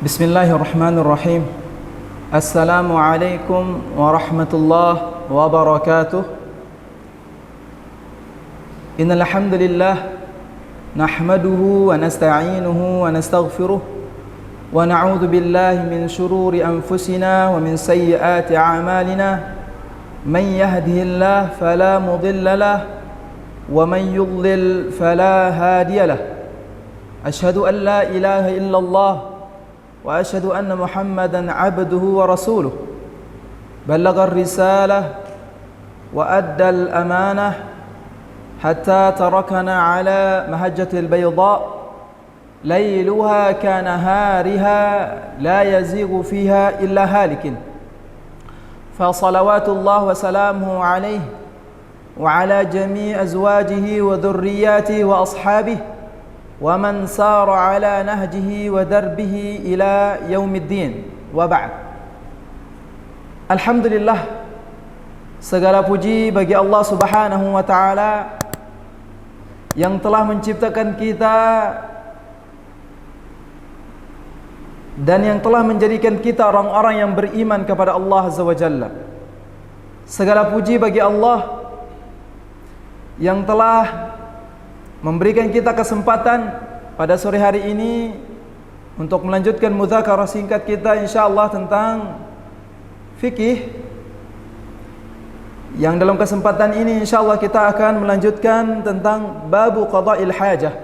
Bismillahirrahmanirrahim. Assalamualaikum warahmatullahi wabarakatuh. Innal hamdalillah nahmaduhu wa nasta'inuhu wa nastaghfiruh wa na'udzu billahi min shururi anfusina wa min sayyiati a'malina. Man yahdihillahu fala mudilla lahu wa man yudlil fala hadiya lahu. Asyhadu an la ilaha illallah wa asyhadu anna Muhammadan abduhu wa rasuluh. Ballagha ar-risalah wa adda al-amanah hatta tarakana ala mahajjatil bayda layluha kanahariha la yazighu fiha illa halikin. Fa salawatullah wa salamuhu alayhi wa ala jami' azwajihi wa dhurriyyatihi wa ashabihi wa man sara ala nahjihi wa darbihi ila yaumiddin wa ba'd. Alhamdulillah, segala puji bagi Allah Subhanahu wa taala yang telah menciptakan kita dan yang telah menjadikan kita orang-orang yang beriman kepada Allah Azza wa Jalla. Segala puji bagi Allah yang telah memberikan kita kesempatan pada sore hari ini untuk melanjutkan mudzakarah singkat kita insyaallah tentang fikih. Yang dalam kesempatan ini insyaallah kita akan melanjutkan tentang babu qada'il hajah.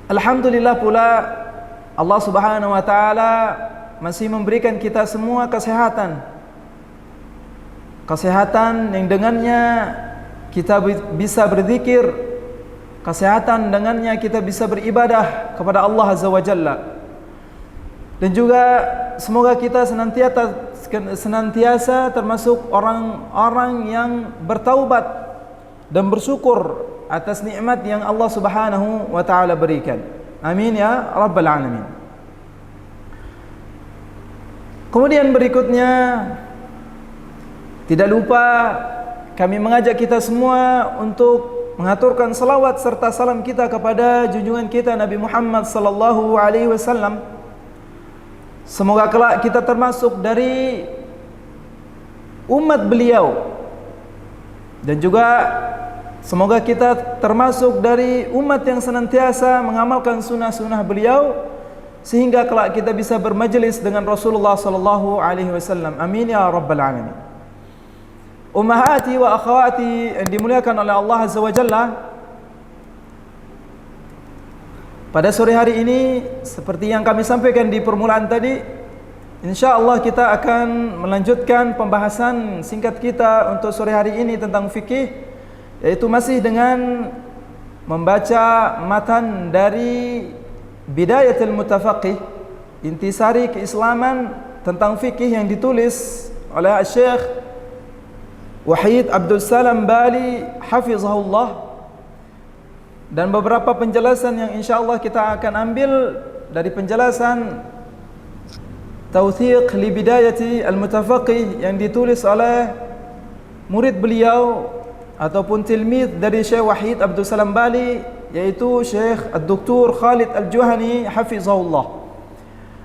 Alhamdulillah pula Allah Subhanahu wa taala masih memberikan kita semua kesehatan. Kesehatan yang dengannya kita bisa berzikir, kesehatan dengannya kita bisa beribadah kepada Allah Azza wa Jalla. Dan juga semoga kita senantiasa termasuk orang-orang yang bertaubat dan bersyukur atas nikmat yang Allah Subhanahu wa taala berikan. Amin ya rabbal alamin. Kemudian berikutnya, tidak lupa kami mengajak kita semua untuk mengaturkan salawat serta salam kita kepada junjungan kita Nabi Muhammad sallallahu alaihi wasallam. Semoga kelak kita termasuk dari umat beliau, dan juga semoga kita termasuk dari umat yang senantiasa mengamalkan sunnah-sunnah beliau sehingga kelak kita bisa bermajlis dengan Rasulullah sallallahu alaihi wasallam. Amin ya rabbal alamin. Ummahati wa akhawati yang dimuliakan oleh Allah Azza wa Jalla, pada sore hari ini seperti yang kami sampaikan di permulaan tadi, insyaallah kita akan melanjutkan pembahasan singkat kita untuk sore hari ini tentang fikih, yaitu masih dengan membaca matan dari Bidayatul Mutafaqih, intisari keislaman tentang fikih yang ditulis oleh Syekh Wahid Abdul Salam Bali hafizahullah, dan beberapa penjelasan yang insyaallah kita akan ambil dari penjelasan Tawthiq li Bidayati al-Mutafaqih yang ditulis oleh murid beliau ataupun tilmid dari Syekh Wahid Abdul Salam Bali, yaitu Syekh Dr. Khalid Al-Juhani hafizahullah.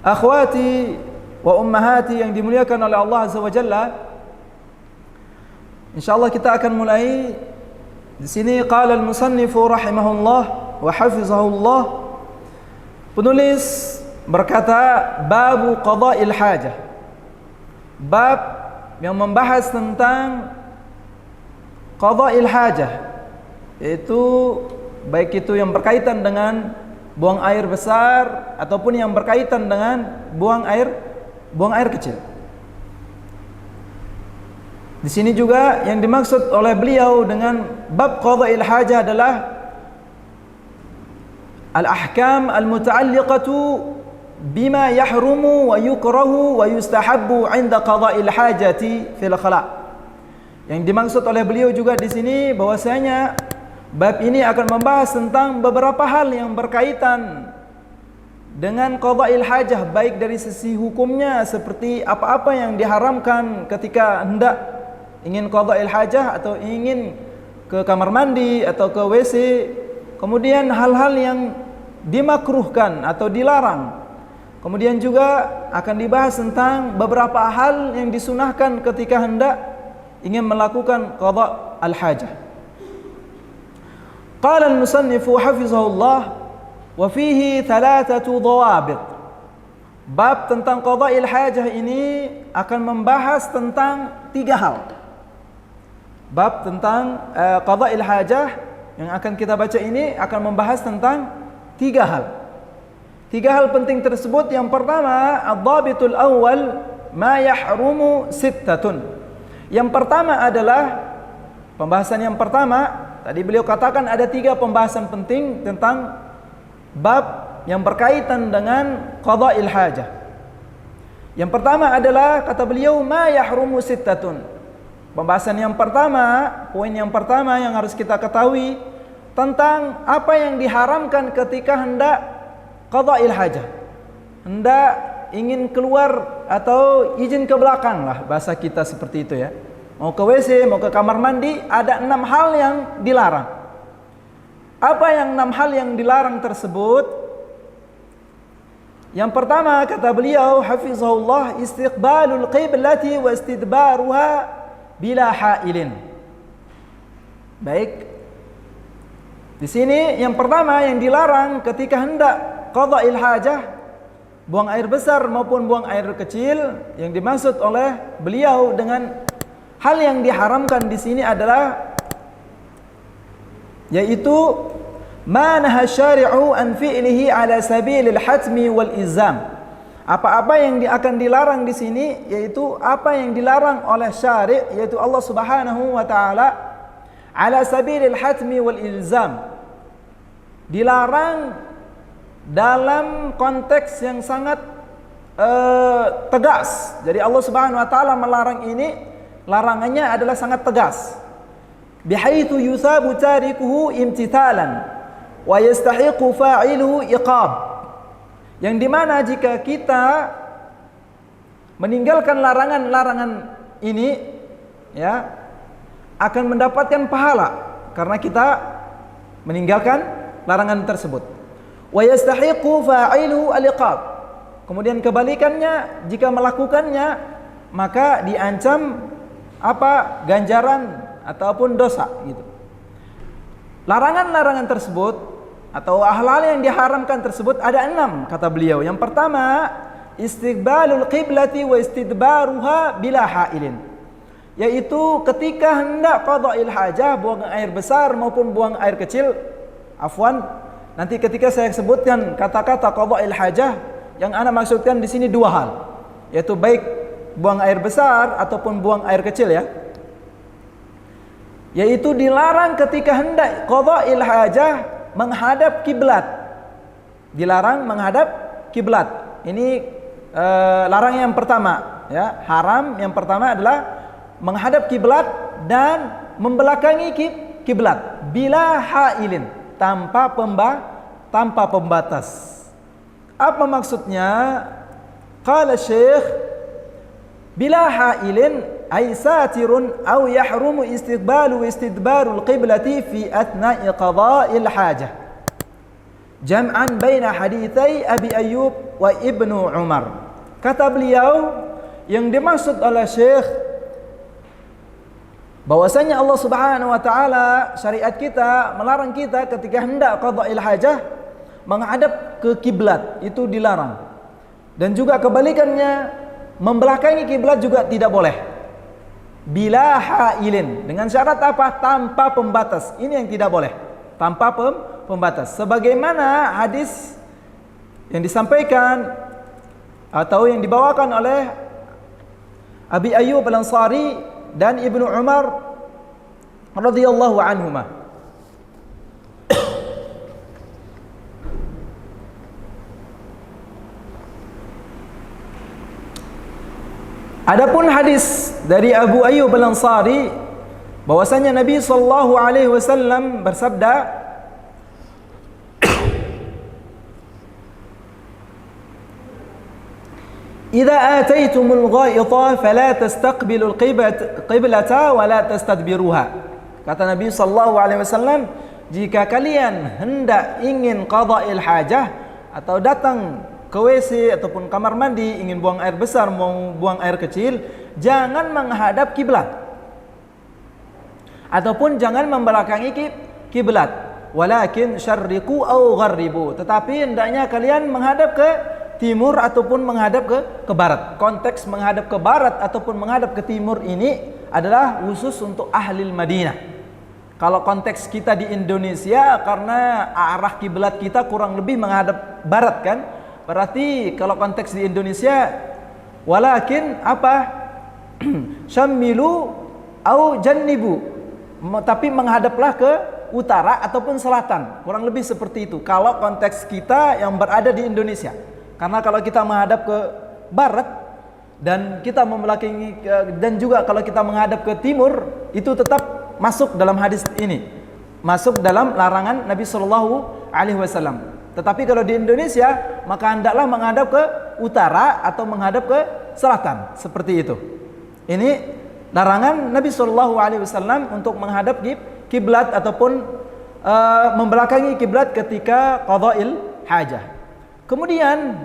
Akhwati wa ummahati yang dimuliakan oleh Allah Azza wa Jalla, insyaallah kita akan mulai di sini. Qala al-musannifu rahimahullah wa hafizahullah, penulis berkata babu qada'il hajah, bab yang membahas tentang qada'il hajah, yaitu baik itu yang berkaitan dengan buang air besar ataupun yang berkaitan dengan buang air kecil. Di sini juga yang dimaksud oleh beliau dengan bab qada'il hajah adalah al-ahkam al-muta'alliqatu bima yahrumu wa yukrahu wa yustahabbu 'inda qada'il hajati fil khala'. Yang dimaksud oleh beliau juga di sini bahwasanya bab ini akan membahas tentang beberapa hal yang berkaitan dengan qada'il hajah, baik dari sisi hukumnya seperti apa-apa yang diharamkan ketika hendak ingin qada'il hajah atau ingin ke kamar mandi atau ke WC, kemudian hal-hal yang dimakruhkan atau dilarang, Kemudian juga akan dibahas tentang beberapa hal yang disunahkan ketika hendak ingin melakukan qada al-hajah. Qala al-musannifu hafizahullah wa fihi thalathatu dhawabit. Bab tentang qada al-hajah ini akan membahas tentang 3 hal. Bab tentang qada al-hajah yang akan kita baca ini akan membahas tentang 3 hal. 3 hal penting tersebut. Yang pertama, ad-dhabitul awal ma yahrumu sittatun. Yang pertama adalah pembahasan yang pertama. Tadi beliau katakan ada 3 pembahasan penting tentang bab yang berkaitan dengan qada'il hajah. Yang pertama adalah kata beliau ma yahrumu sittatun. Pembahasan yang pertama, poin yang pertama yang harus kita ketahui tentang apa yang diharamkan ketika hendak qada'il hajah. Hendak ingin keluar atau izin ke belakang lah, bahasa kita seperti itu ya. Mau ke WC, mau ke kamar mandi, ada 6 hal yang dilarang. Apa yang 6 hal yang dilarang tersebut? Yang pertama kata beliau hafizahullah, istiqbalul qiblati wa istidbaruha bila hailin. Baik. Di sini yang pertama yang dilarang ketika hendak qada'il hajah, buang air besar maupun buang air kecil, yang dimaksud oleh beliau dengan hal yang diharamkan di sini adalah yaitu ma naha syari'u an fi'lihi ala sabilil hatmi wal ilzam. Apa-apa yang akan dilarang di sini yaitu apa yang dilarang oleh syari', yaitu Allah Subhanahu wa taala ala sabilil hatmi wal ilzam. Dilarang dalam konteks yang sangat tegas. Jadi Allah Subhanahu wa taala melarang ini, larangannya adalah sangat tegas. Bihaitsu yusabu tarikuhu imtithalan wa yastahiqu fa'iluhu iqab. Yang dimana jika kita meninggalkan larangan-larangan ini ya akan mendapatkan pahala karena kita meninggalkan larangan tersebut. Wa yastahiqu fa'iluhu al-iqab. Kemudian kebalikannya, jika melakukannya maka diancam apa? Ganjaran ataupun dosa gitu. Larangan-larangan tersebut atau hal-hal yang diharamkan tersebut ada 6 kata beliau. Yang pertama, istiqbalul qiblati wa istidbaruha bila hailin. Yaitu ketika hendak qada'il hajah, buang air besar maupun buang air kecil. Afwan, nanti ketika saya sebutkan kata-kata qada'il hajah, yang ana maksudkan di sini 2 hal, yaitu baik buang air besar ataupun buang air kecil ya. Yaitu dilarang ketika hendak qada'il hajah menghadap kiblat. Dilarang menghadap kiblat. Ini larang yang pertama ya. Haram yang pertama adalah menghadap kiblat dan membelakangi kiblat bila hailin, tanpa pembatas. Apa maksudnya? Qala Syekh, bila hailin ay satirun aw yahrumu istiqbalu wa istidbarul qiblati fi athna'i qada'il hajah. Jam'an baina haditsai Abi Ayyub wa Ibnu Umar. Kata beliau, yang dimaksud oleh Syekh bahwasanya Allah Subhanahu wa taala syariat kita melarang kita ketika hendak qada'il hajah menghadap ke kiblat, itu dilarang. Dan juga kebalikannya, membelakangi kiblat juga tidak boleh. Bila hailin, dengan syarat apa? Tanpa pembatas. Ini yang tidak boleh, tanpa pembatas. Sebagaimana hadis yang disampaikan atau yang dibawakan oleh Abi Ayyub Al-Ansari dan Ibnu Umar radhiyallahu anhuma. Adapun hadis dari Abu Ayyub Al-Ansari bahwasanya Nabi sallallahu alaihi wasallam bersabda, "Idza ataitumul ghaita fala tastaqbilul qiblata wa la tastadbiruha." Kata Nabi sallallahu alaihi wasallam, jika kalian hendak ingin qada'il hajah atau datang ke WC ataupun kamar mandi, ingin buang air besar, mau buang air kecil, jangan menghadap kiblat. Ataupun jangan membelakangi kiblat. Walakin syarriqu au gharribu. Tetapi hendaknya kalian menghadap ke timur ataupun menghadap ke barat. Konteks menghadap ke barat ataupun menghadap ke timur ini adalah khusus untuk ahli Madinah. Kalau konteks kita di Indonesia, karena arah kiblat kita kurang lebih menghadap barat kan? Berarti kalau konteks di Indonesia, walakin apa? Syammilu au jannibu. Tapi menghadaplah ke utara ataupun selatan. Kurang lebih seperti itu. Kalau konteks kita yang berada di Indonesia. Karena kalau kita menghadap ke barat dan kita membelakangi, dan juga kalau kita menghadap ke timur, itu tetap masuk dalam hadis ini, masuk dalam larangan Nabi Shallallahu Alaihi Wasallam. Tetapi kalau di Indonesia, maka hendaklah menghadap ke utara atau menghadap ke selatan, seperti itu. Ini larangan Nabi Shallallahu Alaihi Wasallam untuk menghadap kiblat ataupun membelakangi kiblat ketika qada'il hajah. Kemudian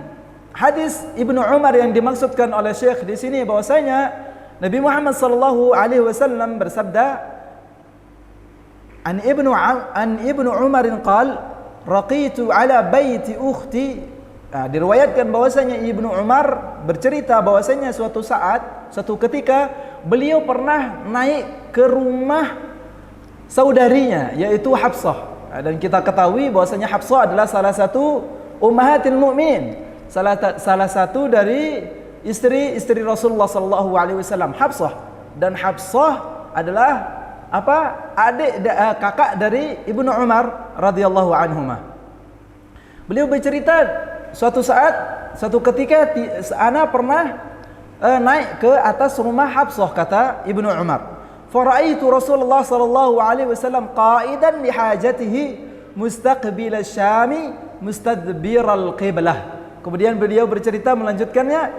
hadis Ibnu Umar yang dimaksudkan oleh Syekh di sini bahwasanya Nabi Muhammad sallallahu alaihi wasallam bersabda, an Ibnu Umar qala raqitu ala baiti ukhti. Diriwayatkan bahwasanya Ibnu Umar bercerita bahwasanya suatu ketika beliau pernah naik ke rumah saudarinya, yaitu Hafsah. Dan kita ketahui bahwasanya Hafsah adalah salah satu ummahatil mukminin, salah satu dari istri-istri Rasulullah sallallahu alaihi wasallam, Hafsah. Dan Hafsah adalah kakak dari Ibnu Umar radhiyallahu anhuma. Beliau bercerita suatu ketika ana pernah naik ke atas rumah Hafsah, kata Ibnu Umar. Faraitu Rasulullah sallallahu alaihi wasallam qa'idan li hajatihi mustaqbil asy-Syami mustadbir al-qiblah. Kemudian beliau bercerita melanjutkannya,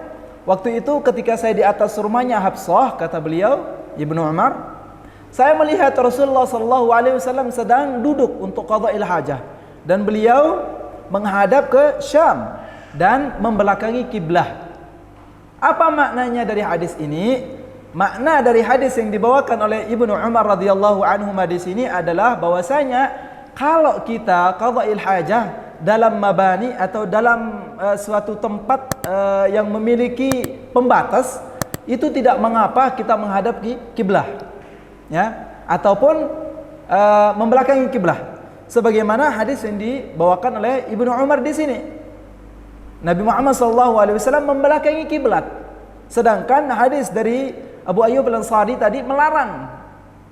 waktu itu ketika saya di atas rumahnya Hafsah, kata beliau Ibnu Umar, saya melihat Rasulullah sallallahu alaihi wasallam sedang duduk untuk qada'il hajah dan beliau menghadap ke Syam dan membelakangi kiblah. Apa maknanya dari hadis ini? Makna dari hadis yang dibawakan oleh Ibnu Umar radhiyallahu anhu di sini adalah bahwasanya kalau kita qada'il hajah dalam mabani atau dalam suatu tempat yang memiliki pembatas, itu tidak mengapa kita menghadap kiblah, ya, ataupun membelakangi kiblah. Sebagaimana hadis yang dibawakan oleh Ibnu Umar di sini. Nabi Muhammad SAW membelakangi kiblat. Sedangkan hadis dari Abu Ayyub Al-Ansari tadi melarang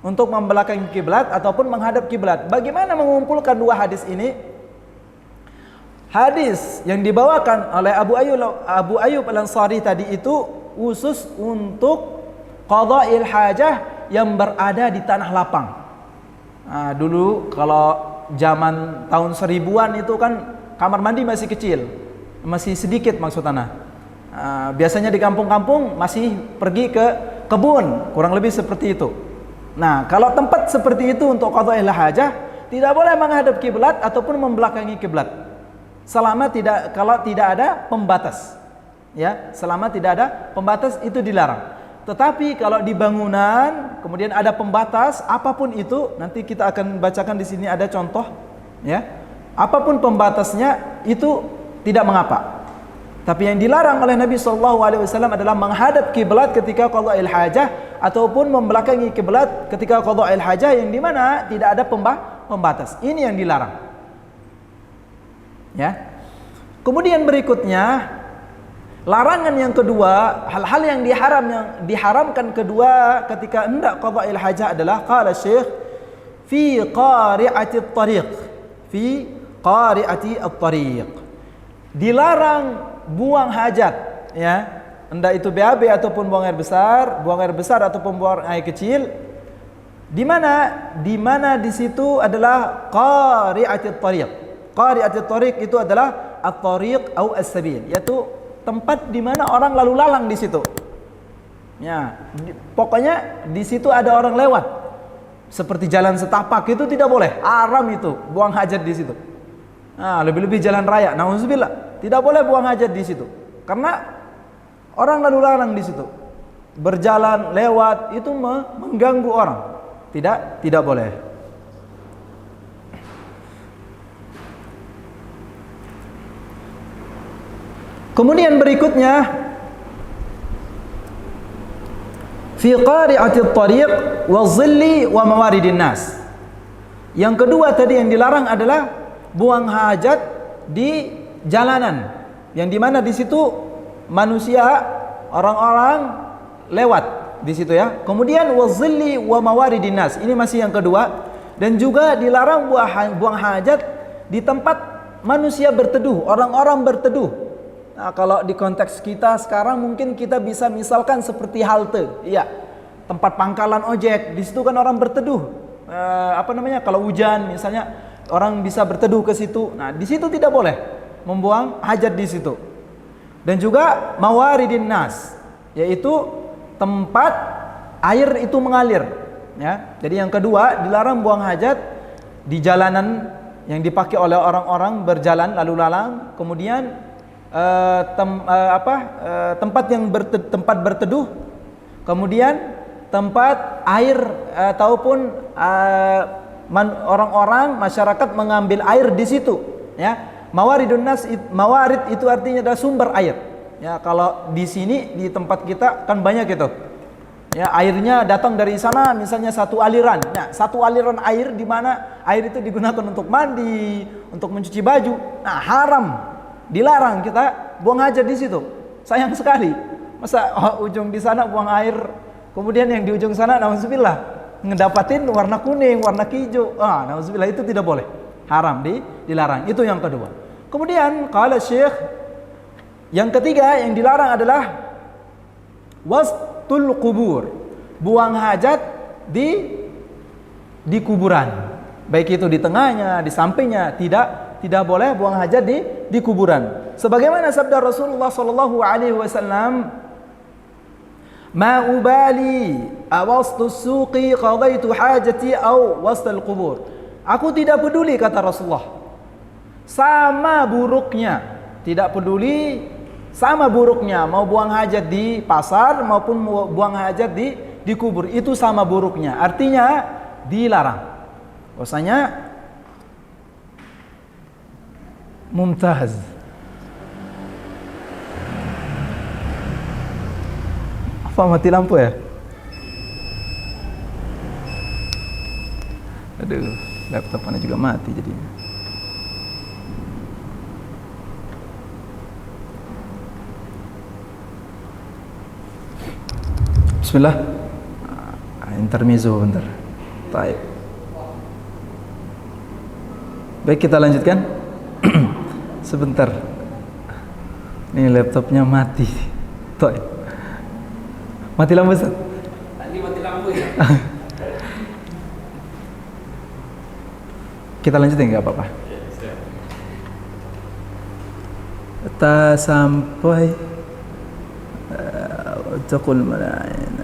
untuk membelakangi kiblat ataupun menghadap kiblat. Bagaimana mengumpulkan dua hadis ini? Hadis yang dibawakan oleh Abu Ayyub Al-Ansari tadi itu khusus untuk qada'il hajah yang berada di tanah lapang. Nah, dulu kalau zaman tahun 1000-an itu kan kamar mandi masih kecil, masih sedikit maksudnya. Biasanya di kampung-kampung masih pergi ke kebun, kurang lebih seperti itu. Nah, kalau tempat seperti itu untuk qada'il hajah tidak boleh menghadap kiblat ataupun membelakangi kiblat. Kalau tidak ada pembatas. Ya, selama tidak ada pembatas itu dilarang. Tetapi kalau di bangunan kemudian ada pembatas, apapun itu, nanti kita akan bacakan di sini ada contoh, ya. Apapun pembatasnya itu tidak mengapa. Tapi yang dilarang oleh Nabi SAW adalah menghadap kiblat ketika qada'il hajah ataupun membelakangi kiblat ketika qada'il hajah yang dimana tidak ada pembatas. Ini yang dilarang. Ya. Kemudian berikutnya, larangan yang kedua, hal-hal yang diharamkan kedua ketika hendak qada'il hajah adalah qala Syekh fi qari'ati at-tariq. Fi qari'ati at-tariq. Dilarang buang hajat, ya. Hendak itu BAB ataupun buang air besar ataupun buang air kecil. Di mana di situ adalah qari'ati at-tariq. Qari'ati at-tariq itu adalah at-tariq atau as-sabil, yaitu tempat di mana orang lalu lalang di situ. Ya, pokoknya di situ ada orang lewat. Seperti jalan setapak itu tidak boleh, haram itu buang hajat di situ. Nah, lebih-lebih jalan raya, nauzubillah. tidak boleh buang hajat di situ. Karena orang lalu lalang di situ, berjalan, lewat, itu mengganggu orang. Tidak boleh. Kemudian berikutnya, fi qari'atit tariq wa zilli wa mawaridin nas. Yang kedua tadi yang dilarang adalah buang hajat di jalanan, yang dimana di situ manusia, orang-orang lewat di situ ya. Kemudian wa zilli wa mawaridin nas. Ini masih yang kedua. Dan juga dilarang buang hajat di tempat manusia berteduh, orang-orang berteduh. Nah, kalau di konteks kita sekarang mungkin kita bisa misalkan seperti halte, iya, tempat pangkalan ojek. Di situ kan orang berteduh. Kalau hujan misalnya orang bisa berteduh ke situ. Nah, di situ tidak boleh membuang hajat di situ. Dan juga mawaridin nas, yaitu tempat air itu mengalir. Ya, jadi yang kedua dilarang buang hajat di jalanan yang dipakai oleh orang-orang berjalan lalu lalang. Kemudian tempat yang tempat berteduh, kemudian tempat air ataupun orang-orang masyarakat mengambil air di situ ya. Mawaridun nas, mawarid itu artinya adalah sumber air ya. Kalau di sini di tempat kita kan banyak itu ya, airnya datang dari sana, misalnya satu aliran. Nah, satu aliran air di mana air itu digunakan untuk mandi, untuk mencuci baju. Nah, haram, dilarang kita buang hajat di situ. Sayang sekali. Masa ujung di sana buang air, kemudian yang di ujung sana nauzubillah ngedapatin warna kuning, warna hijau. Nauzubillah, itu tidak boleh. Haram, dilarang. Itu yang kedua. Kemudian qala Syekh, yang ketiga yang dilarang adalah wastul qubur. Buang hajat di kuburan. Baik itu di tengahnya, di sampingnya, tidak boleh buang hajat di kuburan. Sebagaimana sabda Rasulullah sallallahu alaihi wasallam, "Ma ubali awastus suqi qadaitu hajati aw wastal qubur." Aku tidak peduli, kata Rasulullah. Sama buruknya, tidak peduli sama buruknya mau buang hajat di pasar maupun buang hajat di kubur, itu sama buruknya. Artinya dilarang. Bahwasanya mumtaz. Apa mati lampu ya? Aduh, laptop mana juga mati jadinya. Bismillah. Intermezzo bentar. Baik. Baik, kita lanjutkan. Sebentar. Ini laptopnya mati. Baik. Mati lampu, Ustaz? Tadi mati lampu ya? Kita lanjutin, nggak apa-apa. Kita sampai Taqul mala'in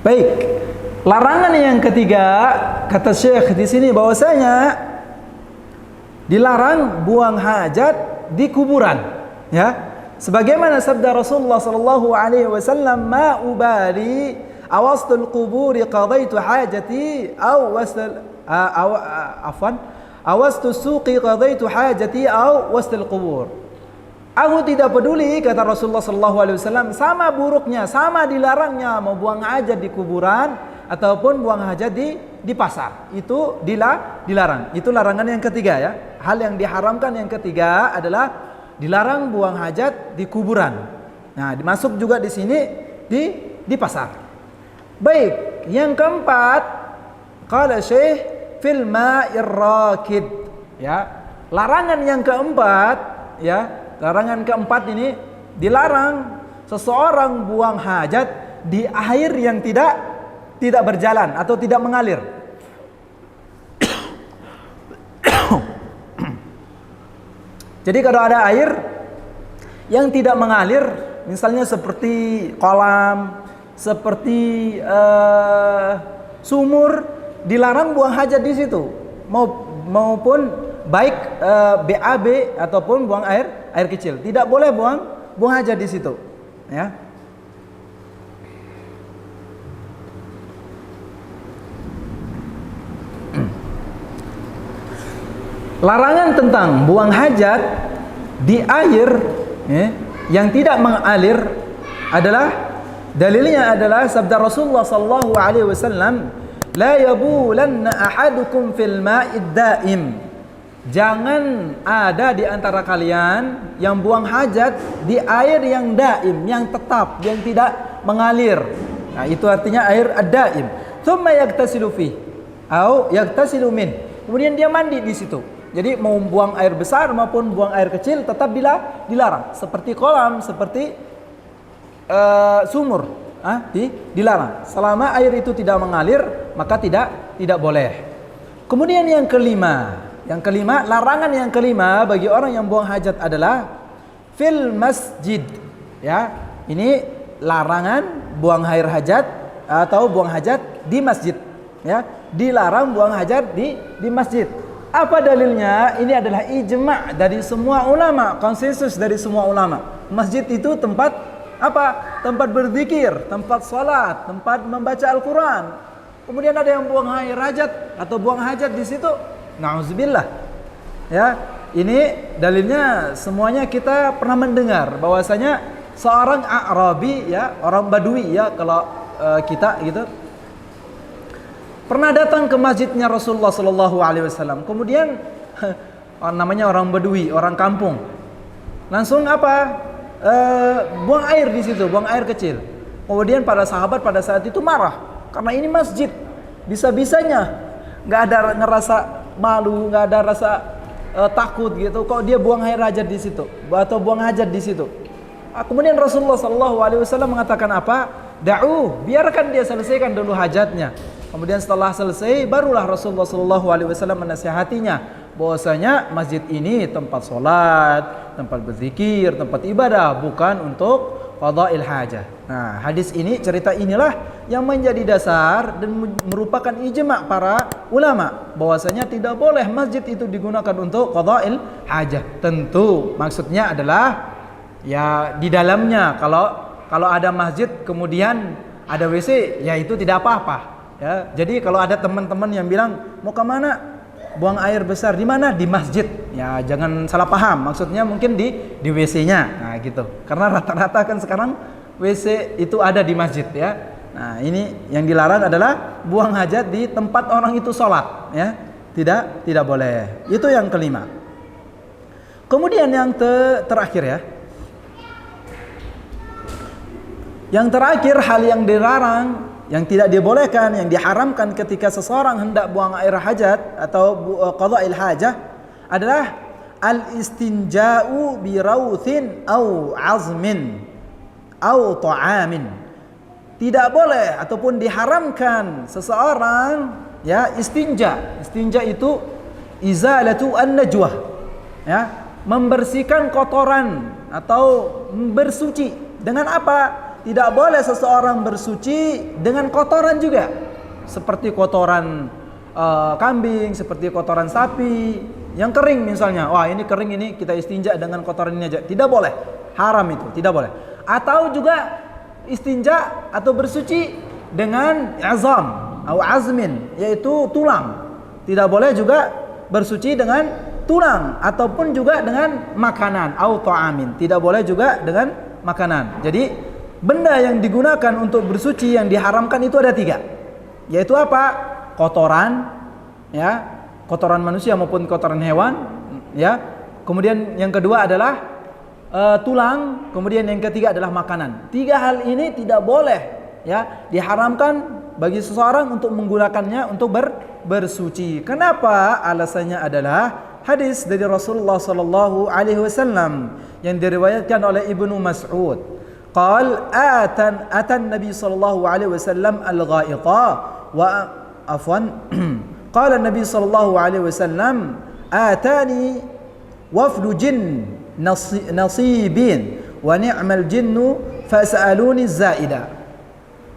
Baik. Larangan yang ketiga, kata Syekh di sini bahwasanya dilarang buang hajat di kuburan, ya. Sebagaimana sabda Rasulullah sallallahu alaihi wasallam, "Ma ubali awastul quburi qadaitu hajati aw wasal awastu suqi qadaitu hajati aw wasal qubur." Aku tidak peduli, kata Rasulullah sallallahu alaihi wasallam, sama buruknya, sama dilarangnya mau buang hajat di kuburan ataupun buang hajat di pasar. Itu dilarang. Itu larangan yang ketiga, ya. Hal yang diharamkan yang ketiga adalah dilarang buang hajat di kuburan. Nah, dimasuk juga di sini di pasar. Baik, yang keempat, qala Syekh fil ma'ir rakid, ya. Larangan yang keempat, ya. Larangan keempat ini dilarang seseorang buang hajat di air yang tidak berjalan atau tidak mengalir. Jadi kalau ada air yang tidak mengalir, misalnya seperti kolam, seperti sumur, dilarang buang hajat di situ. Mau maupun baik BAB ataupun buang air kecil. Tidak boleh buang hajat di situ, ya. Larangan tentang buang hajat di air yang tidak mengalir adalah dalilnya adalah sabda Rasulullah sallallahu alaihi wasallam, la yabulanna ahadukum fil ma'id daim. Jangan ada di antara kalian yang buang hajat di air yang daim, yang tetap, yang tidak mengalir. Nah, itu artinya air ad-daim. Tsumma yagtasilu fi atau yagtasilu min. Kemudian dia mandi di situ. Jadi mau buang air besar maupun buang air kecil tetap dilarang. Seperti kolam, seperti sumur, dilarang. Selama air itu tidak mengalir, maka tidak boleh. Kemudian yang kelima, larangan yang kelima bagi orang yang buang hajat adalah fil masjid. Ya, ini larangan buang air hajat atau buang hajat di masjid. Ya, dilarang buang hajat di masjid. Apa dalilnya? Ini adalah ijma' dari semua ulama, konsensus dari semua ulama. Masjid itu tempat apa? Tempat berzikir, tempat salat, tempat membaca Al-Quran. Kemudian ada yang buang air hajat atau buang hajat di situ. Nauzubillah. Ya, ini dalilnya semuanya kita pernah mendengar bahwasanya seorang A'rabi, ya, orang Badui, ya, kalau kita gitu, pernah datang ke masjidnya Rasulullah sallallahu alaihi wasallam. Kemudian namanya orang Badui, orang kampung. Langsung apa? Buang air di situ, buang air kecil. Kemudian para sahabat pada saat itu marah karena ini masjid. Bisa-bisanya enggak ada ngerasa malu, enggak ada rasa takut gitu. Kok dia buang air hajat di situ atau buang hajat di situ? Kemudian Rasulullah sallallahu alaihi wasallam mengatakan apa? Da'u, biarkan dia selesaikan dulu hajatnya. Kemudian setelah selesai barulah Rasulullah sallallahu alaihi wasallam menasihatinya bahwasanya masjid ini tempat salat, tempat berzikir, tempat ibadah, bukan untuk qada'il hajah. Nah, hadis ini, cerita inilah yang menjadi dasar dan merupakan ijma' para ulama bahwasanya tidak boleh masjid itu digunakan untuk qada'il hajah. Tentu maksudnya adalah ya di dalamnya, kalau ada masjid kemudian ada WC, ya itu tidak apa-apa. Ya, jadi kalau ada teman-teman yang bilang mau ke mana buang air besar, di mana? Di masjid. Ya, jangan salah paham. Maksudnya mungkin di WC-nya. Nah, gitu. Karena rata-rata kan sekarang WC itu ada di masjid, ya. Nah, ini yang dilarang adalah buang hajat di tempat orang itu sholat, ya. Tidak boleh. Itu yang kelima. Kemudian yang terakhir, ya. Yang terakhir, hal yang dilarang, yang tidak dibolehkan, yang diharamkan ketika seseorang hendak buang air hajat atau qada'il hajah adalah al-istinja'u bi rauthin au azmin au ta'amin. Tidak boleh ataupun diharamkan seseorang, ya, istinja. Istinja itu izalatu an-najwah, ya, membersihkan kotoran atau bersuci. Dengan apa? Tidak boleh seseorang bersuci dengan kotoran juga. Seperti kotoran kambing, seperti kotoran sapi yang kering misalnya. Wah, ini kering, ini kita istinja dengan kotoran ini aja. Tidak boleh. Haram itu, tidak boleh. Atau juga istinja atau bersuci dengan azam atau azmin, yaitu tulang. Tidak boleh juga bersuci dengan tulang ataupun juga dengan makanan atau ta'amin. Tidak boleh juga dengan makanan. Jadi benda yang digunakan untuk bersuci yang diharamkan itu ada 3, yaitu apa? Kotoran, ya, kotoran manusia maupun kotoran hewan, ya. Kemudian yang kedua adalah tulang, kemudian yang ketiga adalah makanan. 3 hal ini tidak boleh, ya, diharamkan bagi seseorang untuk menggunakannya untuk bersuci. Kenapa? Alasannya adalah hadis dari Rasulullah sallallahu alaihi wasallam yang diriwayatkan oleh Ibnu Mas'ud. Qal atan Nabi sallallahu alaihi wasallam al-ghaita wa afwan qala Nabi sallallahu alaihi wasallam atani wafdu jin nasibin wa ni'mal jinnu fas'aluni zaida.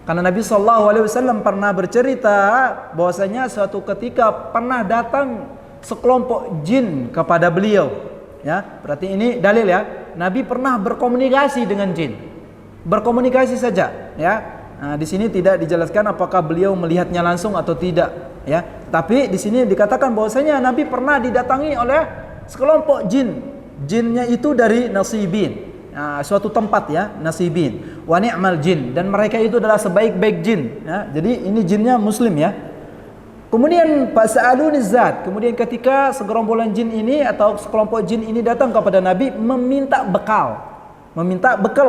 Karena Nabi sallallahu alaihi wasallam pernah bercerita bahwasanya suatu ketika pernah datang sekelompok jin kepada beliau. Ya, berarti ini dalil ya. Nabi pernah berkomunikasi dengan jin. Berkomunikasi saja, ya. Nah, di sini tidak dijelaskan apakah beliau melihatnya langsung atau tidak, ya. Tapi di sini dikatakan bahwasanya Nabi pernah didatangi oleh sekelompok jin. Jinnya itu dari Nasibin. Nah, suatu tempat ya, Nasibin. Wa ni'mal jin, dan mereka itu adalah sebaik-baik jin, ya. Jadi ini jinnya muslim ya. Kemudian fas'aluni zat. Kemudian ketika segerombolan jin ini atau sekelompok jin ini datang kepada Nabi meminta bekal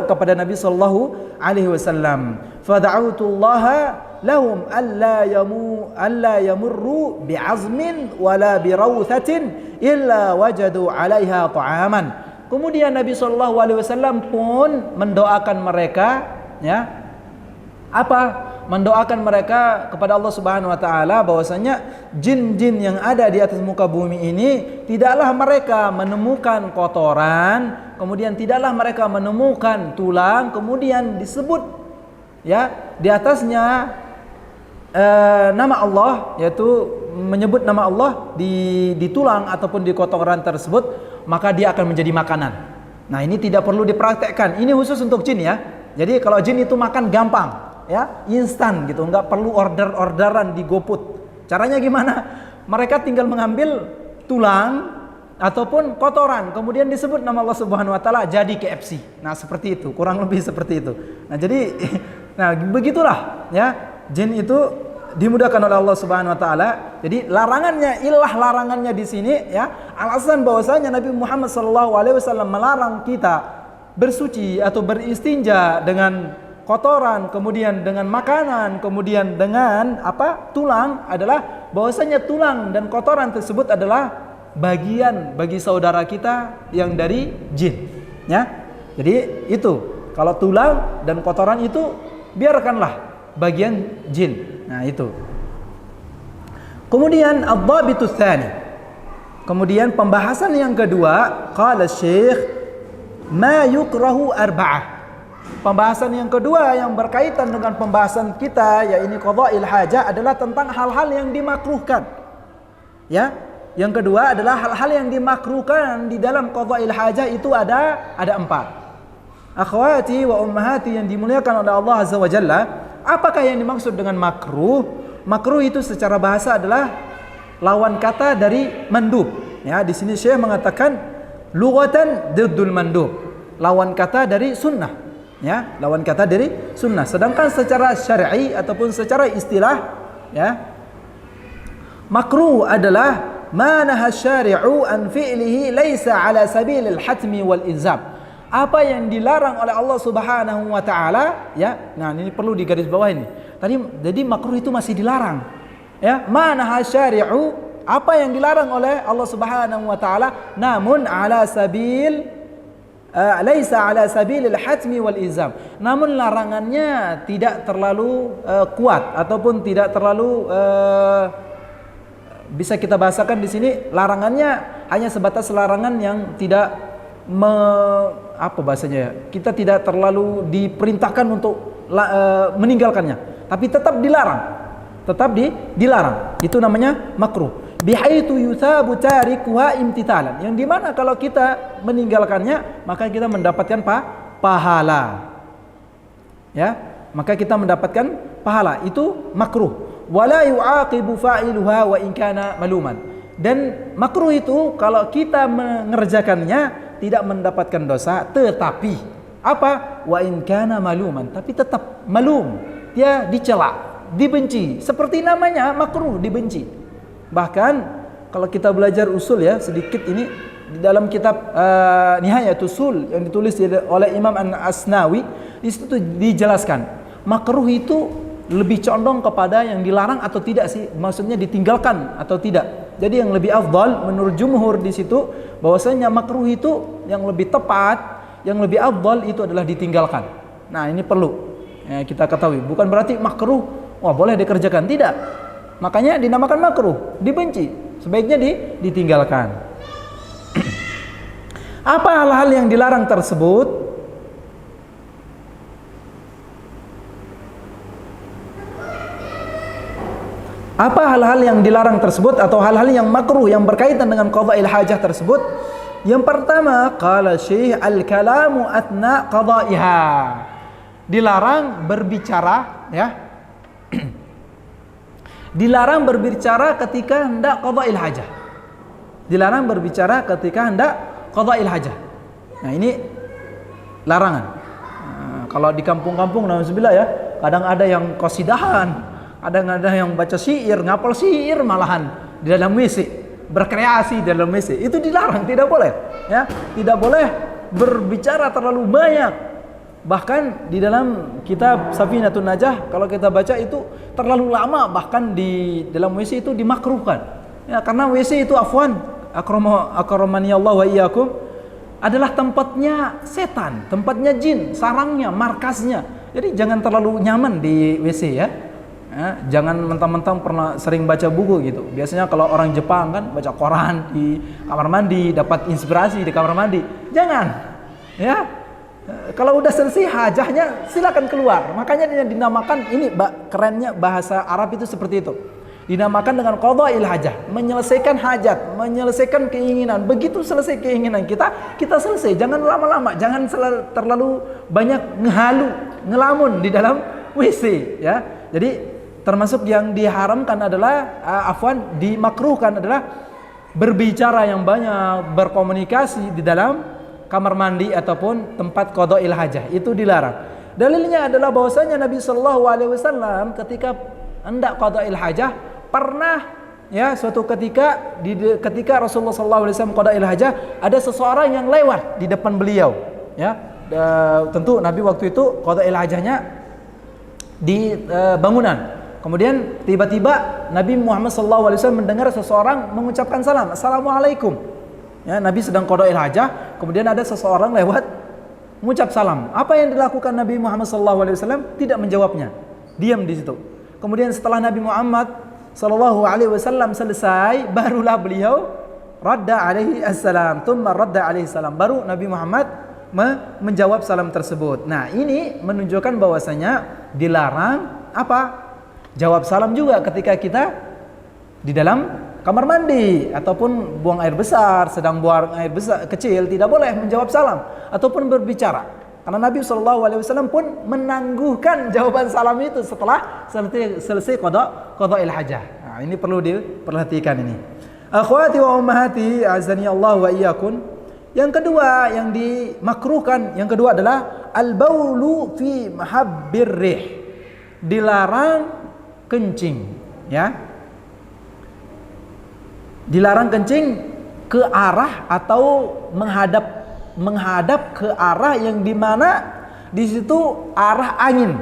kepada Nabi sallallahu alaihi wasallam. Fada'utullaha lahum alla yamurru bi'azmin wala birawthatin illa wajadu 'alaiha ta'aman. Kemudian Nabi sallallahu alaihi wasallam pun mendoakan mereka, ya. Apa? Mendoakan mereka kepada Allah Subhanahu wa taala bahwasanya jin-jin yang ada di atas muka bumi ini tidaklah mereka menemukan kotoran, kemudian tidaklah mereka menemukan tulang, kemudian disebut ya di atasnya nama Allah, yaitu menyebut nama Allah di tulang ataupun di kotoran tersebut, maka dia akan menjadi makanan. Nah, ini tidak perlu dipraktekkan. Ini khusus untuk jin ya. Jadi kalau jin itu makan gampang, ya, instan gitu, nggak perlu orderan di GoFood. Caranya gimana? Mereka tinggal mengambil tulang ataupun kotoran, kemudian disebut nama Allah Subhanahu wa taala, jadi KFC. Nah, seperti itu, kurang lebih seperti itu. Nah, jadi nah begitulah ya, jin itu dimudahkan oleh Allah Subhanahu wa taala. Jadi larangannya di sini ya, alasan bahwasanya Nabi Muhammad sallallahu alaihi wasallam melarang kita bersuci atau beristinja dengan kotoran, kemudian dengan makanan, kemudian dengan tulang, adalah bahwasanya tulang dan kotoran tersebut adalah bagian bagi saudara kita yang dari jin, ya. Jadi itu, kalau tulang dan kotoran itu biarkanlah bagian jin. Nah, itu. Kemudian ad-dhabitus tsani. Kemudian pembahasan yang kedua, qala Syekh ma yukrahu arba'ah. Pembahasan yang kedua yang berkaitan dengan pembahasan kita, yaitu qadha'il hajah, adalah tentang hal-hal yang dimakruhkan. Ya, yang kedua adalah hal-hal yang dimakruhkan di dalam qadha'il hajah itu ada 4. Akhwati wa ummahati yang dimuliakan oleh Allah Azza wa Jalla, apakah yang dimaksud dengan makruh? Makruh itu secara bahasa adalah lawan kata dari mandub. Ya, di sini Syekh mengatakan lughatan diddul mandub, lawan kata dari sunnah. Ya, lawan kata dari sunnah. Sedangkan secara syar'i ataupun secara istilah, ya, makruh adalah ma naha syari'u an fi'lihi laisa ala sabilil hatmi wal ilzam. Apa yang dilarang oleh Allah Subhanahu wa taala, ya. Nah, ini perlu digarisbawahi ini. Jadi makruh itu masih dilarang. Ya, ma naha syari'u, apa yang dilarang oleh Allah Subhanahu wa taala, namun ala sabil laisa ala sabilil hatmi wal ilzam. Namun larangannya tidak terlalu kuat ataupun tidak terlalu bisa kita bahasakan di sini, larangannya hanya sebatas larangan yang tidak apa bahasanya ya? Kita tidak terlalu diperintahkan untuk meninggalkannya, tapi tetap dilarang. Itu namanya makruh. Bihaitu yusabu tarikuha imtithalan, yang dimana kalau kita meninggalkannya maka kita mendapatkan pahala, ya, maka kita mendapatkan pahala. Itu makruh. Wala yu'aqibu fa'iluha wa in kana maluman, dan makruh itu kalau kita mengerjakannya tidak mendapatkan dosa, tetapi apa? Wa in kana maluman, tapi tetap malum, dia dicela, dibenci, seperti namanya makruh, dibenci. Bahkan kalau kita belajar usul ya, sedikit ini di dalam kitab Nihayatul Usul yang ditulis oleh Imam An-Asnawi, di situ dijelaskan makruh itu lebih condong kepada yang dilarang atau tidak sih, maksudnya ditinggalkan atau tidak. Jadi yang lebih afdal menurut jumhur di situ bahwasanya makruh itu yang lebih tepat, yang lebih afdal itu adalah ditinggalkan. Nah, ini perlu ya, kita ketahui, bukan berarti makruh wah boleh dikerjakan, tidak. Makanya dinamakan makruh, dibenci, sebaiknya ditinggalkan. Apa hal-hal yang dilarang tersebut? Apa hal-hal yang dilarang tersebut atau hal-hal yang makruh yang berkaitan dengan qada'il hajah tersebut? Yang pertama, qala Syekh al-kalamu atna qada'iha. Dilarang berbicara, ya. Dilarang berbicara ketika hendak qada'il hajah. Dilarang berbicara ketika hendak qada'il hajah. Nah, ini larangan. Kalau di kampung-kampung nauzubillah ya, kadang ada yang qasidahan, kadang ada yang baca syair, ngapal syair malahan di dalam WC, berkreasi di dalam WC. Itu dilarang, tidak boleh, ya. Tidak boleh berbicara terlalu banyak. Bahkan di dalam kitab Safinatun Najah kalau kita baca itu terlalu lama, bahkan di dalam WC itu dimakruhkan. Ya, karena WC itu afwan, akramani Allah wa iyyakum, adalah tempatnya setan, tempatnya jin, sarangnya, markasnya. Jadi jangan terlalu nyaman di WC ya. Jangan mentang-mentang pernah sering baca buku gitu. Biasanya kalau orang Jepang kan baca koran di kamar mandi, dapat inspirasi di kamar mandi. Jangan, ya. Kalau udah selesai hajahnya silakan keluar. Makanya dia dinamakan, ini kerennya bahasa Arab itu seperti itu. Dinamakan dengan qada'il hajah, menyelesaikan hajat, menyelesaikan keinginan. Begitu selesai keinginan kita selesai. Jangan lama-lama, jangan terlalu banyak ngelamun di dalam WC, ya. Jadi termasuk yang diharamkan adalah dimakruhkan adalah berbicara yang banyak, berkomunikasi di dalam kamar mandi ataupun tempat qada'il hajah. Itu dilarang. Dalilnya adalah bahwasanya Nabi sallallahu alaihi wasallam ketika hendak qada'il hajah pernah, ya, suatu ketika ketika Rasulullah sallallahu alaihi wasallam qada'il hajah, ada seseorang yang lewat di depan beliau, ya. Tentu Nabi waktu itu qada'il hajahnya di bangunan. Kemudian tiba-tiba Nabi Muhammad SAW mendengar seseorang mengucapkan salam, Assalamualaikum. Ya, Nabi sedang qada'il hajah, kemudian ada seseorang lewat mengucap salam. Apa yang dilakukan Nabi Muhammad SAW? Tidak menjawabnya, diam di situ. Kemudian setelah Nabi Muhammad SAW selesai, barulah beliau radda alaihi assalam, thumma radda alaihi salam. Baru Nabi Muhammad menjawab salam tersebut. Nah, ini menunjukkan bahwasanya dilarang apa? Jawab salam juga ketika kita di dalam kamar mandi ataupun buang air besar, sedang buang air besar kecil, tidak boleh menjawab salam ataupun berbicara. Karena Nabi SAW pun menangguhkan jawaban salam itu setelah selesai qada'il hajah. Nah, ini perlu diperhatikan ini. Akhwati wa ummahati, azani Allah wa iyyakum. Yang kedua yang dimakruhkan, yang kedua adalah al-baulu fi mahabbir rih. Dilarang kencing, ya. Dilarang kencing ke arah atau menghadap ke arah yang dimana di situ arah angin,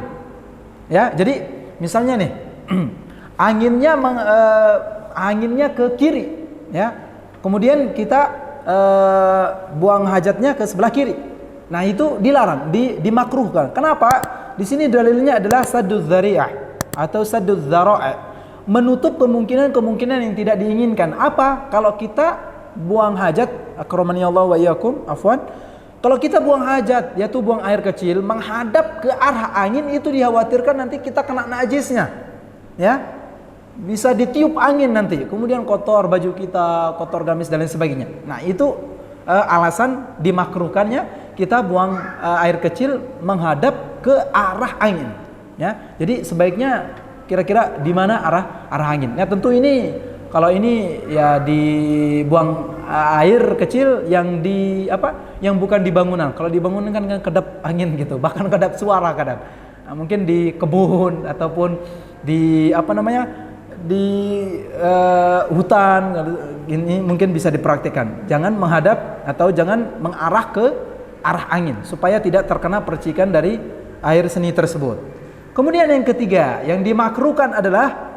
ya. Jadi misalnya nih anginnya ke kiri, ya. Kemudian kita buang hajatnya ke sebelah kiri. Nah, itu dilarang, dimakruhkan. Kenapa? Di sini dalilnya adalah sadduz dzari'ah atau sadduz dzara'i', menutup kemungkinan-kemungkinan yang tidak diinginkan. Apa? Kalau kita buang hajat, akramani Allah wa iyyakum, afwan. Kalau kita buang hajat, yaitu buang air kecil menghadap ke arah angin, itu dikhawatirkan nanti kita kena najisnya. Ya. Bisa ditiup angin nanti, kemudian kotor baju kita, kotor gamis dan lain sebagainya. Nah, itu alasan dimakruhkannya kita buang air kecil menghadap ke arah angin. Ya, jadi sebaiknya kira-kira di mana arah angin. Nah, tentu ini kalau ini ya dibuang air kecil yang yang bukan di bangunan. Kalau di bangunan kan kedap angin gitu, bahkan kedap suara kadang. Nah, mungkin di kebun ataupun di di hutan ini mungkin bisa dipraktikkan. Jangan menghadap atau jangan mengarah ke arah angin supaya tidak terkena percikan dari air seni tersebut. Kemudian yang ketiga yang dimakruhkan adalah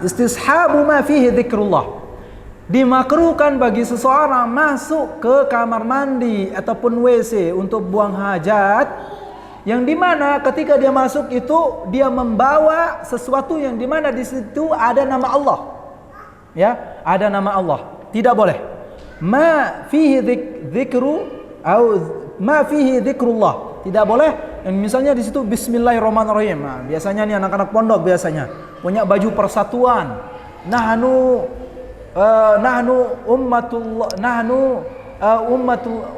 istishabu ma fihi dzikrullah. Dimakruhkan bagi seseorang masuk ke kamar mandi ataupun WC untuk buang hajat, yang dimana ketika dia masuk itu dia membawa sesuatu yang dimana di situ ada nama Allah, ya, ada nama Allah. Tidak boleh ma fihi dzikru atau ma fihi dzikrullah. Tidak boleh Misalnya di situ Bismillahirrahmanirrahim. Nah, biasanya nih anak-anak pondok biasanya punya baju persatuan. Nahnu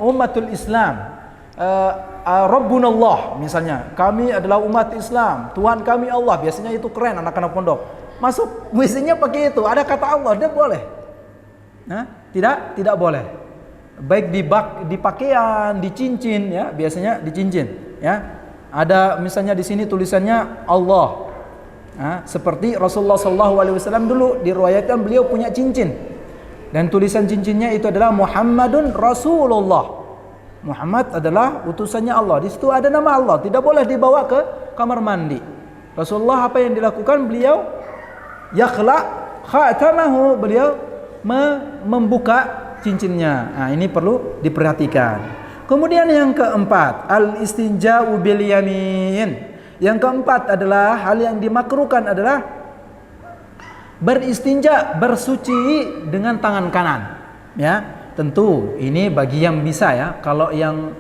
ummatul Islam. Rabbunallah misalnya. Kami adalah umat Islam. Tuhan kami Allah. Biasanya itu keren anak-anak pondok. Masuk WC-nya pakai itu. Ada kata Allah, dia boleh. Nah, tidak boleh. Baik di pakaian, di cincin ya, biasanya di cincin ya. Ada misalnya di sini tulisannya Allah. Nah, seperti Rasulullah SAW dulu diriwayatkan beliau punya cincin. Dan tulisan cincinnya itu adalah Muhammadun Rasulullah. Muhammad adalah utusannya Allah. Di situ ada nama Allah, tidak boleh dibawa ke kamar mandi. Rasulullah apa yang dilakukan? Beliau yakhla khatamahu, beliau membuka cincinnya. Nah, ini perlu diperhatikan. Kemudian yang keempat, al-istinja'u bil yamin. Yang keempat adalah hal yang dimakruhkan adalah beristinja, bersuci dengan tangan kanan. Ya, tentu ini bagi yang bisa ya. Kalau yang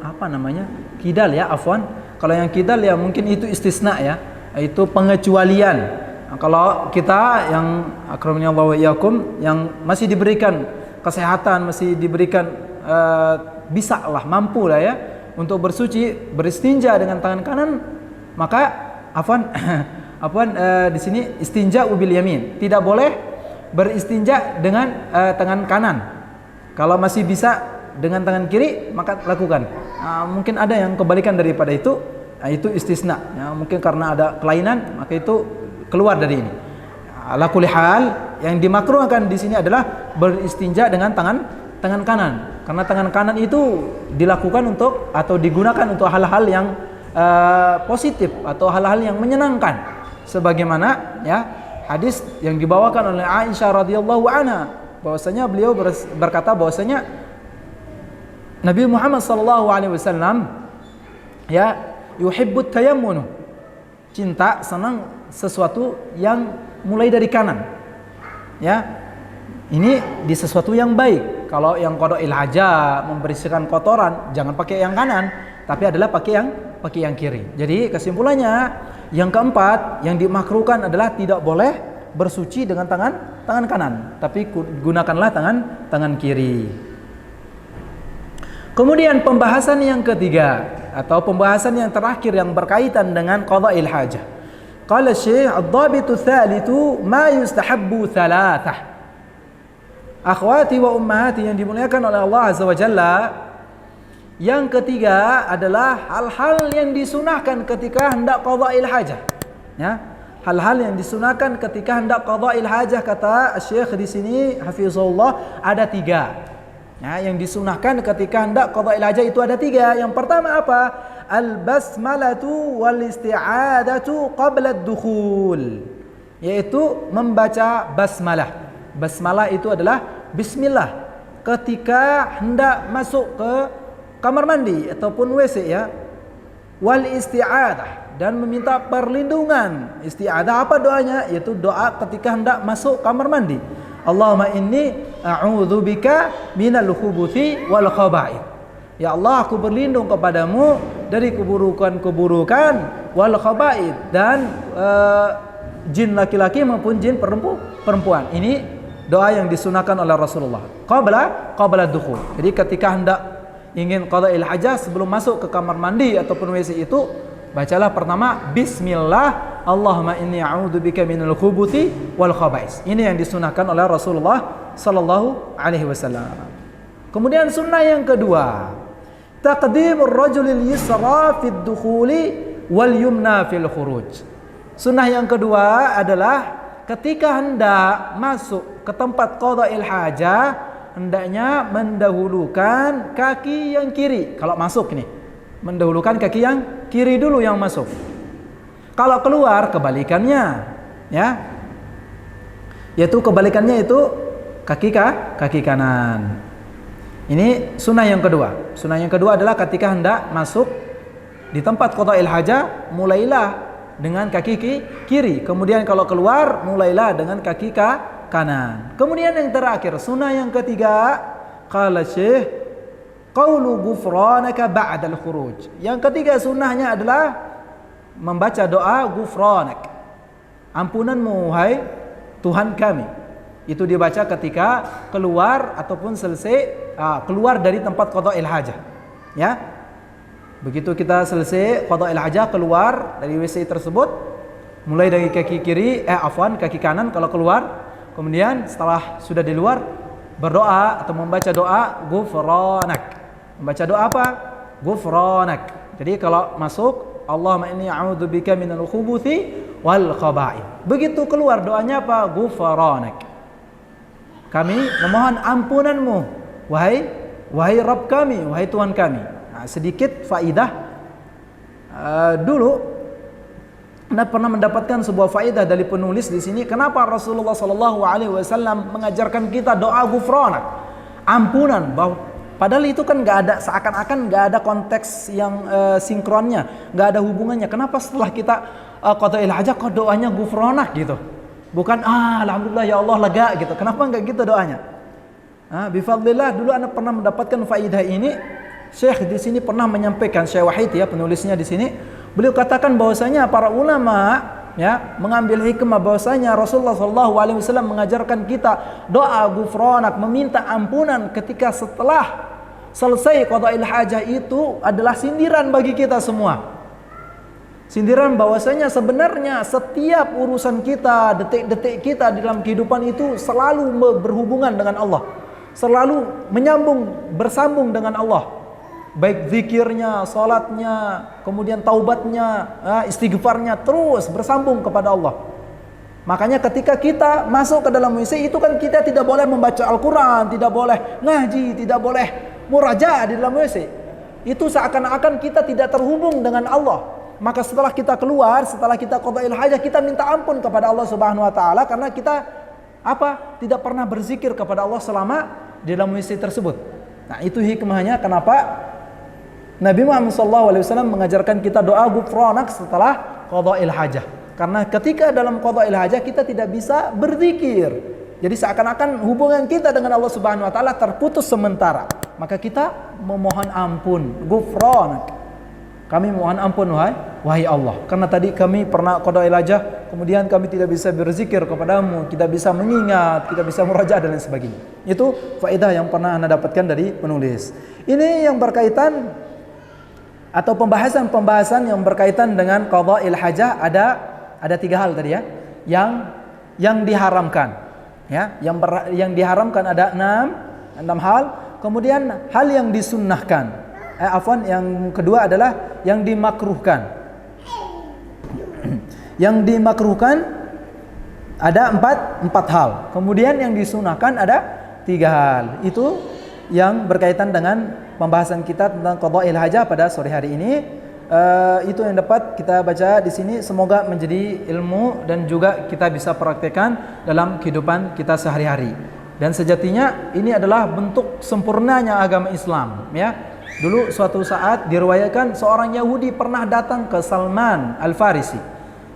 kidal ya, afwan. Kalau yang kidal ya mungkin itu istisna ya. Itu pengecualian. Nah, kalau kita yang akramani Allah wa iyyakum yang masih diberikan kesehatan, masih diberikan bisa lah, mampu lah ya untuk bersuci, beristinja dengan tangan kanan, maka di sini istinja bil yamin, tidak boleh beristinja dengan tangan kanan. Kalau masih bisa dengan tangan kiri maka lakukan. Mungkin ada yang kebalikan daripada itu, itu istisna ya, mungkin karena ada kelainan maka itu keluar dari ini. Ala kulli hal, yang dimakruhkan di sini adalah beristinja dengan tangan kanan. Karena tangan kanan itu dilakukan untuk atau digunakan untuk hal-hal yang positif atau hal-hal yang menyenangkan. Sebagaimana ya hadis yang dibawakan oleh Aisyah radhiyallahu anha, bahwasanya beliau berkata bahwasanya Nabi Muhammad sallallahu alaihi wasallam ya yuhibbut tayammun, cinta, senang sesuatu yang mulai dari kanan. Ya. Ini di sesuatu yang baik. Kalau yang qada'il haja, membersihkan kotoran, jangan pakai yang kanan, tapi adalah pakai yang kiri. Jadi kesimpulannya, yang keempat yang dimakruhkan adalah tidak boleh bersuci dengan tangan kanan, tapi gunakanlah tangan kiri. Kemudian pembahasan yang ketiga atau pembahasan yang terakhir yang berkaitan dengan qada'il hajah. Qala Syekh ad-dhabitu tsalitsu ma yustahabbu thalathah. Akhwati wa ummahati yang dimuliakan oleh Allah Azza wa Jalla, yang ketiga adalah hal-hal yang disunahkan ketika hendak qada'il hajah. Ya, hal-hal yang disunahkan ketika hendak qada'il hajah, kata Syekh di sini hafizahullah, ada tiga. Ya, yang disunahkan ketika hendak qada'il hajah itu ada tiga. Yang pertama apa? Al-basmalatu wal isti'adatu qabla ad-dukhul, yaitu membaca basmalah. Basmalah itu adalah bismillah ketika hendak masuk ke kamar mandi ataupun WC ya. Wal isti'adah, dan meminta perlindungan. Isti'adah apa doanya? Yaitu doa ketika hendak masuk kamar mandi. Allahumma inni a'udzubika minal khubuthi wal khaba'ith. Ya Allah, aku berlindung kepadamu dari keburukan-keburukan wal khaba'ith, dan jin laki-laki maupun jin perempuan. Ini doa yang disunahkan oleh Rasulullah qabla dukhul. Jadi ketika hendak ingin qada'il hajah, sebelum masuk ke kamar mandi ataupun WC itu, bacalah pertama bismillah, Allahumma inni a'udzubika minal khubuthi wal khaba'is. Ini yang disunahkan oleh Rasulullah sallallahu alaihi wasallam. Kemudian sunnah yang kedua, taqdimur rajulil yusra fid dukhuli wal yumna fil khuruj. Sunnah yang kedua adalah ketika hendak masuk ke tempat qada'il hajah, hendaknya mendahulukan kaki yang kiri. Kalau masuk nih, mendahulukan kaki yang kiri dulu yang masuk. Kalau keluar kebalikannya, ya. Yaitu kebalikannya itu kaki kanan. Ini sunnah yang kedua. Sunnah yang kedua adalah ketika hendak masuk di tempat qada'il hajah, mulailah dengan kaki kiri. Kemudian kalau keluar, mulailah dengan kaki kanan. Kemudian yang terakhir, sunnah yang ketiga, qala Syekh qaulu ghufranaka ba'dal khuruj. Yang ketiga sunnahnya adalah membaca doa ghufranak. Ampunanmu wahai Tuhan kami. Itu dibaca ketika keluar ataupun selesai keluar dari tempat qada'il hajah. Ya. Begitu kita selesai qada'il hajah, keluar dari WC tersebut, mulai dari kaki kiri, kaki kanan kalau keluar, kemudian setelah sudah di luar berdoa atau membaca doa ghufranak. Membaca doa apa? Ghufranak. Jadi kalau masuk, Allahumma inni a'udzubika minal khubuthi wal khaba'ith. Begitu keluar doanya apa? Ghufranak. Kami memohon ampunanmu wahai Rabb kami, wahai Tuhan kami. Sedikit faidah dulu Anda pernah mendapatkan sebuah faidah dari penulis di sini. Kenapa Rasulullah SAW mengajarkan kita doa ghufranak, ampunan? Padahal itu kan nggak ada, seakan-akan nggak ada konteks yang sinkronnya, nggak ada hubungannya. Kenapa setelah kita qada'il hajah kok doanya ghufranak gitu? Bukan alhamdulillah ya Allah lega gitu. Kenapa nggak gitu doanya? Bifadlillah dulu Anda pernah mendapatkan faidah ini. Syekh di sini pernah menyampaikan, Syekh Wahid ya penulisnya di sini, beliau katakan bahwasanya para ulama ya mengambil hikmah bahwasanya Rasulullah SAW mengajarkan kita doa ghufranak, meminta ampunan ketika setelah selesai qada'il hajah itu adalah sindiran bagi kita semua. Sindiran bahwasanya sebenarnya setiap urusan kita, detik-detik kita di dalam kehidupan itu selalu berhubungan dengan Allah, selalu bersambung dengan Allah. Baik zikirnya, salatnya, kemudian taubatnya, istighfarnya terus bersambung kepada Allah. Makanya ketika kita masuk ke dalam WC itu kan kita tidak boleh membaca Al-Quran, tidak boleh ngaji, tidak boleh murajaah di dalam WC. Itu seakan-akan kita tidak terhubung dengan Allah. Maka setelah kita keluar, setelah kita qada'il hajah, kita minta ampun kepada Allah Subhanahu wa taala karena kita tidak pernah berzikir kepada Allah selama di dalam WC tersebut. Nah, itu hikmahnya kenapa Nabi Muhammad SAW mengajarkan kita doa ghufranak setelah qada'il hajah. Karena ketika dalam qada'il hajah kita tidak bisa berzikir. Jadi seakan-akan hubungan kita dengan Allah Subhanahu wa taala terputus sementara. Maka kita memohon ampun, ghufranak. Kami mohon ampun wahai Allah. Karena tadi kami pernah qada'il hajah, kemudian kami tidak bisa berzikir kepadamu, tidak bisa mengingat, tidak bisa murajaah dan lain sebagainya. Itu faedah yang pernah Anda dapatkan dari penulis. Ini yang berkaitan atau pembahasan yang berkaitan dengan qada'il hajah ada 3 hal tadi ya. Yang diharamkan ya, yang diharamkan ada 6 hal. Kemudian hal yang disunnahkan. Yang kedua adalah yang dimakruhkan. Yang dimakruhkan ada 4 hal. Kemudian yang disunnahkan ada 3 hal. Itu yang berkaitan dengan pembahasan kita tentang qada'il hajah pada sore hari ini. Itu yang dapat kita baca di sini. Semoga menjadi ilmu dan juga kita bisa praktekkan dalam kehidupan kita sehari-hari. Dan sejatinya ini adalah bentuk sempurnanya agama Islam ya. Dulu suatu saat diriwayatkan seorang Yahudi pernah datang ke Salman Al-Farisi,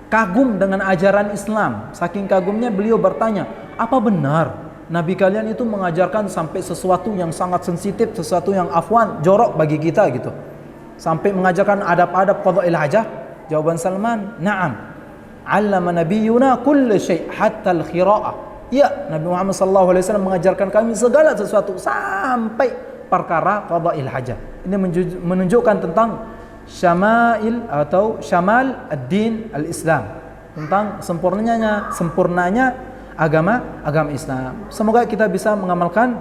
kagum dengan ajaran Islam. Saking kagumnya beliau bertanya, apa benar Nabi kalian itu mengajarkan sampai sesuatu yang sangat sensitif, sesuatu yang afwan, jorok bagi kita gitu, sampai mengajarkan adab-adab qada'il hajah? Jawaban Salman, na'am, 'allama nabiyyuna kull syai' hatta al-khira'ah. Ya, Nabi Muhammad SAW mengajarkan kami segala sesuatu sampai perkara qada'il hajah. Ini menunjukkan tentang syama'il atau syamal ad-din al-Islam, tentang sempurnanya agama Islam. Semoga kita bisa mengamalkan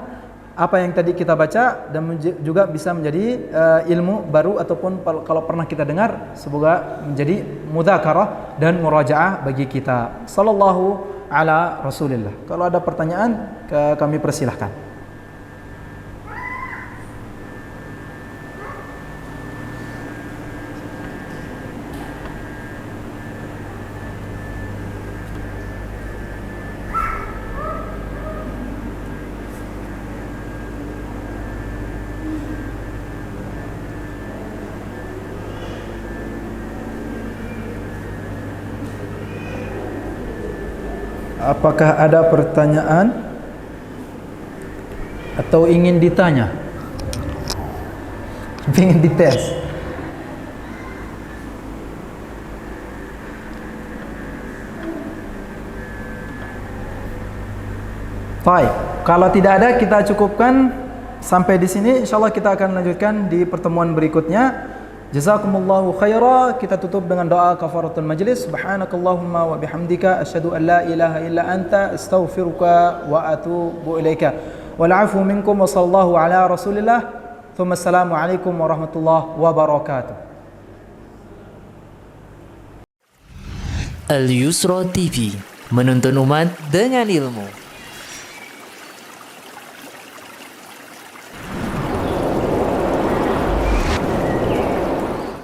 apa yang tadi kita baca dan juga bisa menjadi ilmu baru ataupun kalau pernah kita dengar, semoga menjadi mudzakarah dan murajaah bagi kita. Sallallahu ala Rasulillah. Kalau ada pertanyaan kami persilahkan. Apakah ada pertanyaan atau ingin ditanya? Pengen dites. Baik, kalau tidak ada kita cukupkan sampai di sini. Insyaallah kita akan lanjutkan di pertemuan berikutnya. Jazakumullahu khaira. Kita tutup dengan doa kafaratul majlis. Subhanakallahumma wa bihamdika asyhadu an la ilaha illa anta astaghfiruka wa atubu ilaika. Wal 'afu minkum wa sallallahu ala Rasulillah. Tsumma assalamu alaikum warahmatullahi wabarakatuh. Al Yusra TV, menuntun umat dengan ilmu.